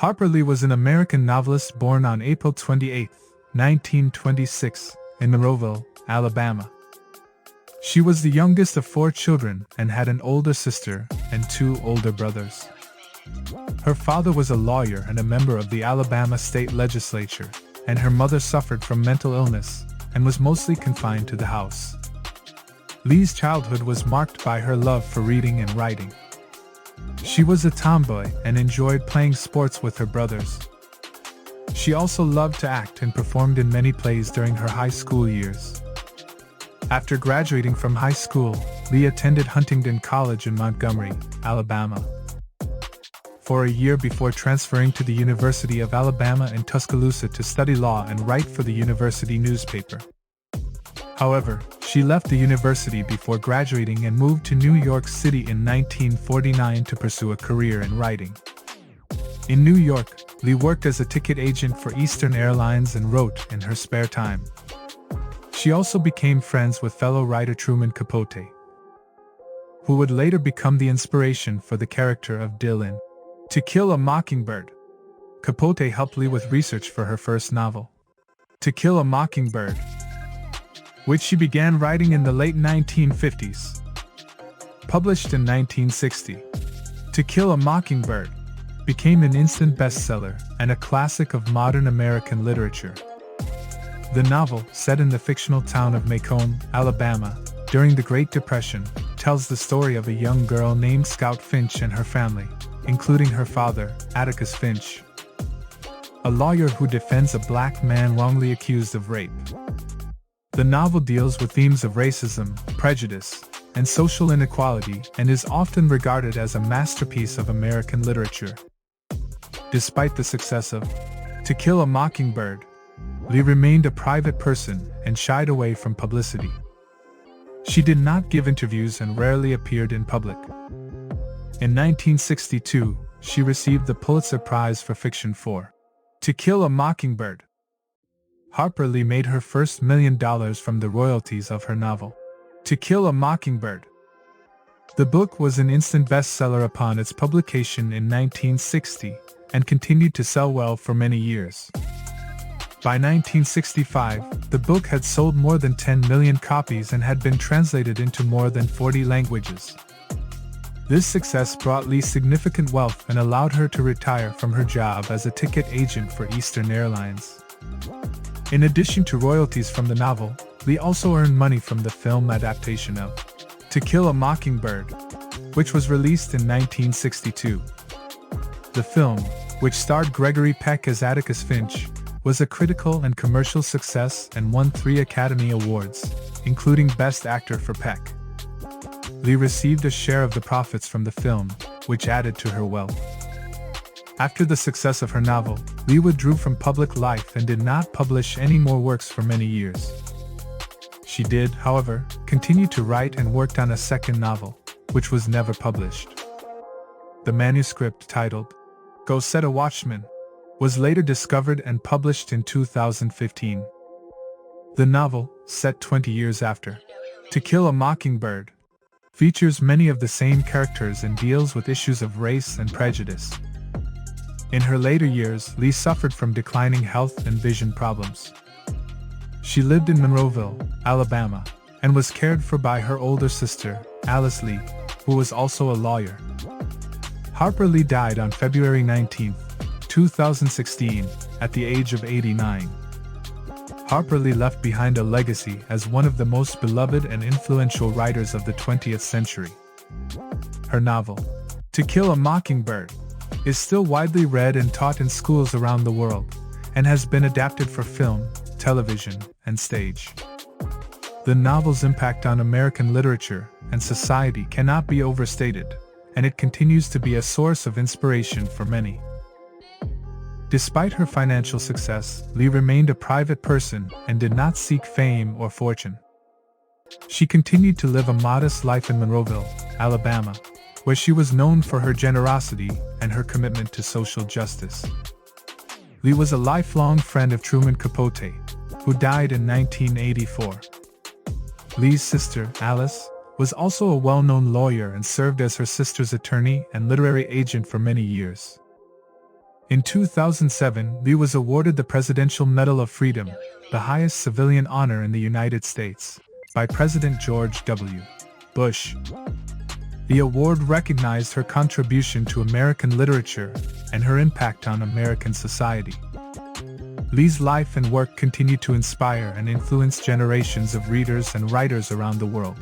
Harper Lee was an American novelist born on April 28, 1926, in Monroeville, Alabama. She was the youngest of 4 children and had an older sister and 2 older brothers. Her father was a lawyer and a member of the Alabama state legislature, and her mother suffered from mental illness and was mostly confined to the house. Lee's childhood was marked by her love for reading and writing. She was a tomboy and enjoyed playing sports with her brothers. She also loved to act and performed in many plays during her high school years. After graduating from high school, Lee attended Huntingdon College in Montgomery, Alabama, for a year before transferring to the University of Alabama in Tuscaloosa to study law and write for the university newspaper. However, she left the university before graduating and moved to New York City in 1949 to pursue a career in writing. In New York, Lee worked as a ticket agent for Eastern Airlines and wrote in her spare time. She also became friends with fellow writer Truman Capote, who would later become the inspiration for the character of Dylan. To Kill a Mockingbird. Capote helped Lee with research for her first novel, To Kill a Mockingbird, which she began writing in the late 1950s. Published in 1960, To Kill a Mockingbird became an instant bestseller and a classic of modern American literature. The novel, set in the fictional town of Macomb, Alabama, during the Great Depression, tells the story of a young girl named Scout Finch and her family, including her father, Atticus Finch, a lawyer who defends a black man wrongly accused of rape. The novel deals with themes of racism, prejudice, and social inequality and is often regarded as a masterpiece of American literature. Despite the success of To Kill a Mockingbird, Lee remained a private person and shied away from publicity. She did not give interviews and rarely appeared in public. In 1962, she received the Pulitzer Prize for Fiction for To Kill a Mockingbird. Harper Lee made her first $1 million from the royalties of her novel, To Kill a Mockingbird. The book was an instant bestseller upon its publication in 1960 and continued to sell well for many years. By 1965, the book had sold more than 10 million copies and had been translated into more than 40 languages. This success brought Lee significant wealth and allowed her to retire from her job as a ticket agent for Eastern Airlines. In addition to royalties from the novel, Lee also earned money from the film adaptation of To Kill a Mockingbird, which was released in 1962. The film, which starred Gregory Peck as Atticus Finch, was a critical and commercial success and won 3 Academy Awards, including Best Actor for Peck. Lee received a share of the profits from the film, which added to her wealth. After the success of her novel, Lee withdrew from public life and did not publish any more works for many years. She did, however, continue to write and worked on a second novel, which was never published. The manuscript, titled Go Set a Watchman, was later discovered and published in 2015. The novel, set 20 years after To Kill a Mockingbird, features many of the same characters and deals with issues of race and prejudice. In her later years, Lee suffered from declining health and vision problems. She lived in Monroeville, Alabama, and was cared for by her older sister, Alice Lee, who was also a lawyer. Harper Lee died on February 19, 2016, at the age of 89. Harper Lee left behind a legacy as one of the most beloved and influential writers of the 20th century. Her novel, To Kill a Mockingbird, is still widely read and taught in schools around the world, and has been adapted for film, television, and stage. The novel's impact on American literature and society cannot be overstated, and it continues to be a source of inspiration for many. Despite her financial success, Lee remained a private person and did not seek fame or fortune. She continued to live a modest life in Monroeville, Alabama, where she was known for her generosity and her commitment to social justice. Lee was a lifelong friend of Truman Capote, who died in 1984. Lee's sister, Alice, was also a well-known lawyer and served as her sister's attorney and literary agent for many years. In 2007, Lee was awarded the Presidential Medal of Freedom, the highest civilian honor in the United States, by President George W. Bush. The award recognized her contribution to American literature and her impact on American society. Lee's life and work continue to inspire and influence generations of readers and writers around the world.